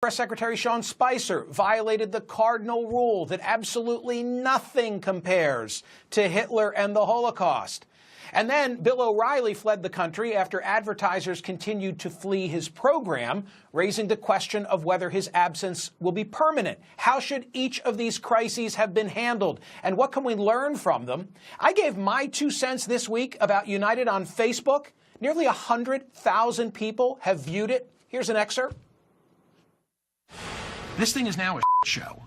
Press Secretary Sean Spicer violated the cardinal rule that absolutely nothing compares to Hitler and the Holocaust. And then Bill O'Reilly fled the country after advertisers continued to flee his program, raising the question of whether his absence will be permanent. How should each of these crises have been handled, and what can we learn from them? I gave my 2 cents this week about United on Facebook. Nearly 100,000 people have viewed it. Here's an excerpt. This thing is now a show,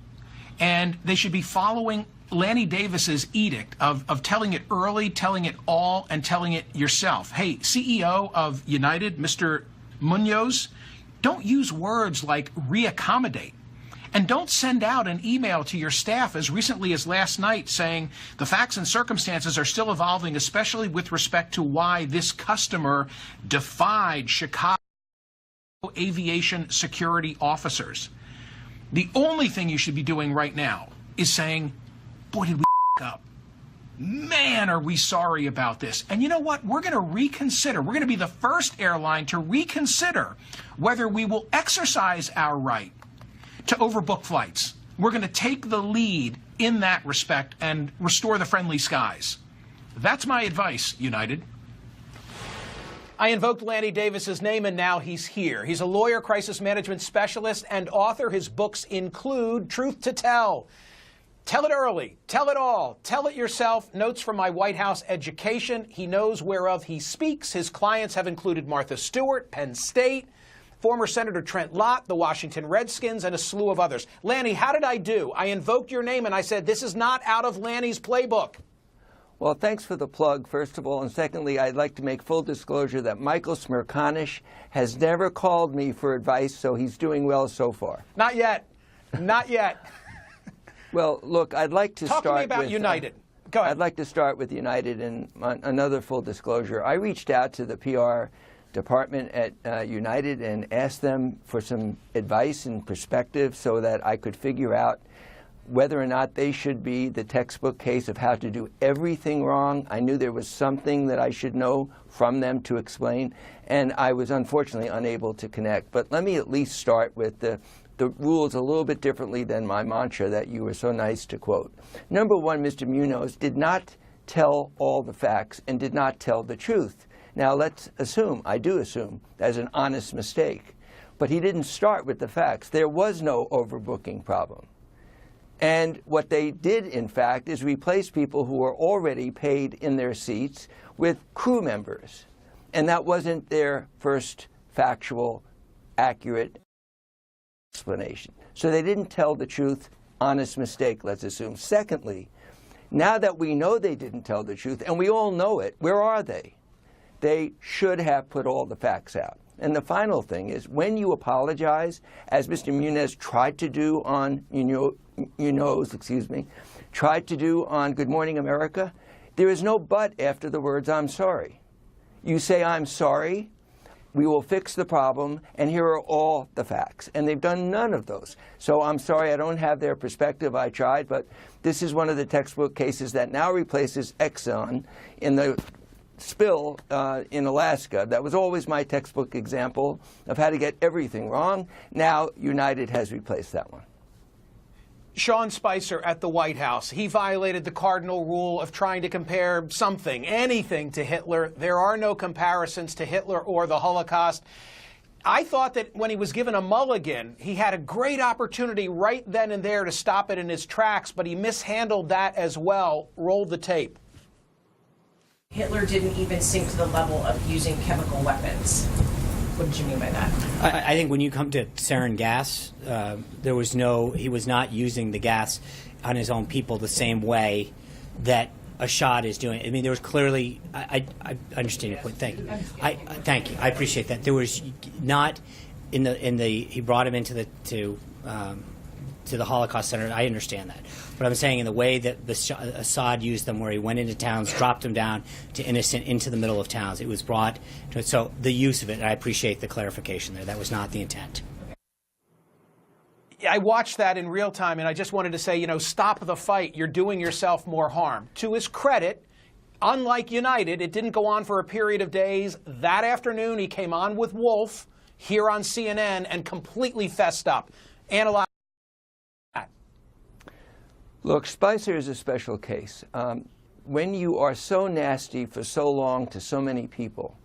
and they should be following Lanny Davis's edict of telling it early, telling it all, and telling it yourself. Hey, CEO of United, Mr. Munoz, don't use words like reaccommodate. And don't send out an email to your staff as recently as last night saying the facts and circumstances are still evolving, especially with respect to why this customer defied Chicago aviation security officers. The only thing you should be doing right now is saying, boy, did we up. Man, are we sorry about this. And you know what? We're going to reconsider. We're going to be the first airline to reconsider whether we will exercise our right to overbook flights. We're going to take the lead in that respect and restore the friendly skies. That's my advice, United. I invoked Lanny Davis's name, and now he's here. He's a lawyer, crisis management specialist, and author. His books include Truth to Tell, Tell It Early, Tell It All, Tell It Yourself, Notes from My White House Education. He knows whereof he speaks. His clients have included Martha Stewart, Penn State, former Senator Trent Lott, the Washington Redskins, and a slew of others. Lanny, how did I do? I invoked your name, and I said, this is not out of Lanny's playbook. Well, thanks for the plug, first of all. And secondly, I'd like to make full disclosure that Michael Smerconish has never called me for advice, so he's doing well so far. Not yet. Not yet. Well, look, I'd like to Talk start to me about with, United. Go ahead. I'd like to start with United, and another full disclosure. I reached out to the PR department at United and asked them for some advice and perspective so that I could figure out whether or not they should be the textbook case of how to do everything wrong. I knew there was something that I should know from them to explain, and I was unfortunately unable to connect. But let me at least start with the rules a little bit differently than my mantra that you were so nice to quote. Number one, Mr. Munoz did not tell all the facts and did not tell the truth. Now let's assume, I do assume, that's an honest mistake. But he didn't start with the facts. There was no overbooking problem. And what they did, in fact, is replace people who were already paid in their seats with crew members. And that wasn't their first factual, accurate explanation. So they didn't tell the truth. Honest mistake, let's assume. Secondly, now that we know they didn't tell the truth, and we all know it, where are they? They should have put all the facts out. And the final thing is, when you apologize, as Mr. Munoz tried to do on tried to do on Good Morning America, there is no but after the words, I'm sorry. You say, I'm sorry, we will fix the problem, and here are all the facts. And they've done none of those. So I'm sorry, I don't have their perspective. I tried, but this is one of the textbook cases that now replaces Exxon in the spill in Alaska. That was always my textbook example of how to get everything wrong. Now United has replaced that one. Sean Spicer at the White House, he violated the cardinal rule of trying to compare something, anything to Hitler. There are no comparisons to Hitler or the Holocaust. I thought that when he was given a mulligan, he had a great opportunity right then and there to stop it in his tracks, but he mishandled that as well. Roll the tape. Hitler didn't even sink to the level of using chemical weapons. What did you mean by that? I think when you come to sarin gas, he was not using the gas on his own people the same way that Assad is doing. I mean, there was clearly, I understand your point. Thank you. Thank you. I appreciate that. There was not he brought him into to the Holocaust Center. I understand that. But I'm saying in the way that Assad used them, where he went into towns, dropped them down to innocent, into the middle of towns, it was brought to it. So the use of it, and I appreciate the clarification there. That was not the intent. I watched that in real time, and I just wanted to say, stop the fight. You're doing yourself more harm. To his credit, unlike United, it didn't go on for a period of days. That afternoon, he came on with Wolf. here on CNN and completely fessed up. Analyze that. Look, Spicer is a special case. When you are so nasty for so long to so many people,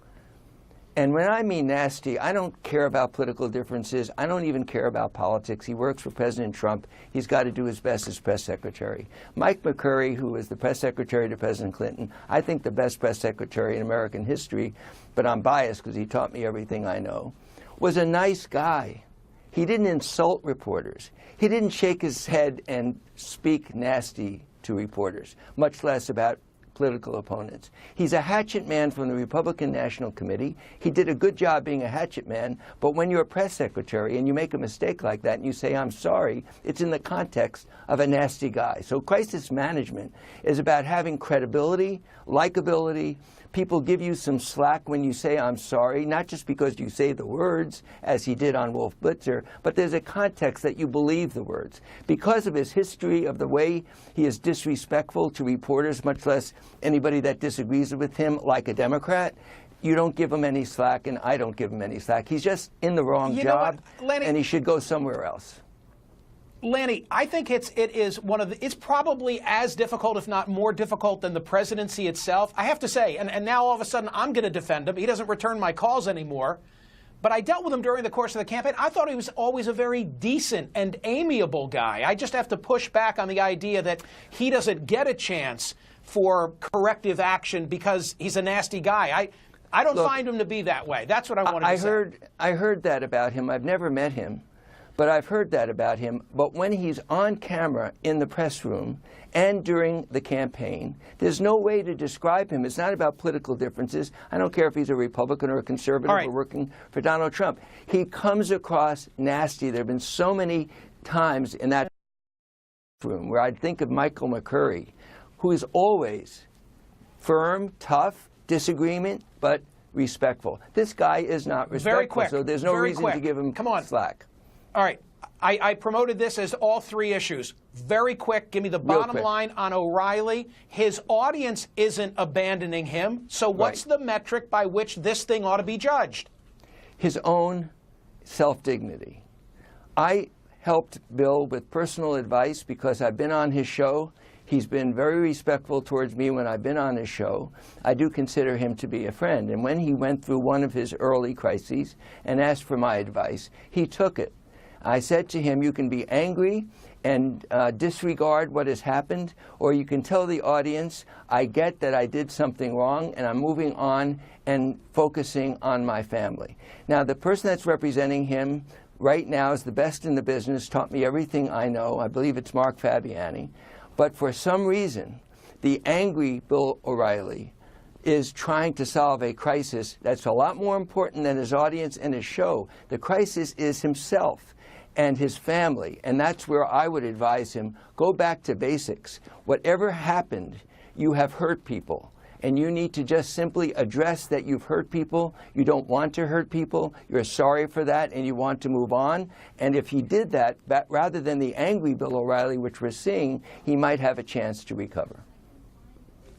and when I mean nasty, I don't care about political differences. I don't even care about politics. He works for President Trump. He's got to do his best as press secretary. Mike McCurry, who was the press secretary to President Clinton, I think the best press secretary in American history, but I'm biased because he taught me everything I know, was a nice guy. He didn't insult reporters. He didn't shake his head and speak nasty to reporters, much less about political opponents. He's a hatchet man from the Republican National Committee. He did a good job being a hatchet man, but when you're a press secretary and you make a mistake like that and you say, I'm sorry, it's in the context of a nasty guy. So crisis management is about having credibility, likability. People give you some slack when you say, I'm sorry, not just because you say the words, as he did on Wolf Blitzer, but there's a context that you believe the words. Because of his history of the way he is disrespectful to reporters, much less anybody that disagrees with him, like a Democrat, you don't give him any slack, and I don't give him any slack. He's just in the wrong job, Lanny, and he should go somewhere else. Lanny, I think it's probably as difficult, if not more difficult, than the presidency itself. I have to say, and now all of a sudden I'm going to defend him. He doesn't return my calls anymore. But I dealt with him during the course of the campaign. I thought he was always a very decent and amiable guy. I just have to push back on the idea that he doesn't get a chance for corrective action because he's a nasty guy. I don't find him to be that way. That's what I wanted to say. I heard that about him. I've never met him. But I've heard that about him. But when he's on camera in the press room and during the campaign, there's no way to describe him. It's not about political differences. I don't care if he's a Republican or a conservative or working for Donald Trump. He comes across nasty. There have been so many times in that room where I'd think of Michael McCurry, who is always firm, tough, disagreement, but respectful. This guy is not respectful, Very quick. So there's no reason to give him slack. All right. I promoted this as all three issues. Very quick. Give me the bottom line on O'Reilly. His audience isn't abandoning him. So what's the metric by which this thing ought to be judged? His own self-dignity. I helped Bill with personal advice because I've been on his show. He's been very respectful towards me when I've been on his show. I do consider him to be a friend. And when he went through one of his early crises and asked for my advice, he took it. I said to him, you can be angry and disregard what has happened, or you can tell the audience, I get that I did something wrong and I'm moving on and focusing on my family. Now, the person that's representing him right now is the best in the business, taught me everything I know. I believe it's Mark Fabiani. But for some reason, the angry Bill O'Reilly is trying to solve a crisis that's a lot more important than his audience and his show. The crisis is himself and his family, and that's where I would advise him, go back to basics. Whatever happened, you have hurt people, and you need to just simply address that you've hurt people, you don't want to hurt people, you're sorry for that, and you want to move on. And if he did that, rather than the angry Bill O'Reilly, which we're seeing, he might have a chance to recover.